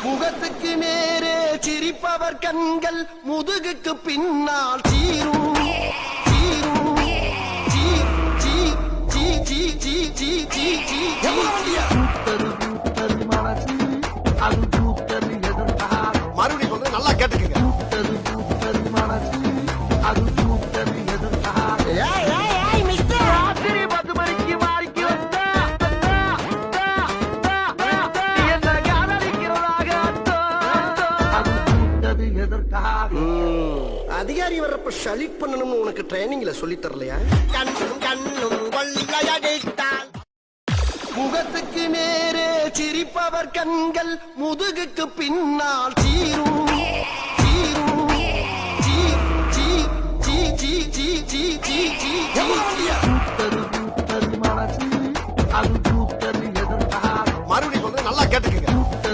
முகத்துக்கு நேரே சிரிப்பவர் கண்கள் முதுகுக்கு பின்னால் சீரும் சீரும் சீ சீ சீ சீ சீ சீ சீ சீ பூத்தது மனசு அது பூத்தது எதற்காக மறுபடியும் சொல்றேன், நல்லா கேட்டுக்கங்க. பூத்தது மனசு அது பூத்தது எதற்காக ராத்திரி 10 மணிக்கு மாறிக்கு வந்தா என்ன காதலிக்கிறதாக அது பூத்தது எதற்காக அதிகாரி வர்றப்ப ஷலிட் பண்ணணும்னு உனக்கு ட்ரைனிங்ல சொல்லி தரலையா? கண்ணும் கண்ணும் கொள்ளையடித்தால் முகத்துக்கு நேரே சிரிப்பவர் கண்கள் முதுகுக்கு பின்னால் சீரும் சீரும் சீ சீ சீ சீ சீ சீ சீ சீ பூத்தது மனசு அது பூத்தது எதற்காக மறுபடியும் சொல்றேன், நல்லா கேட்டுக்கங்க.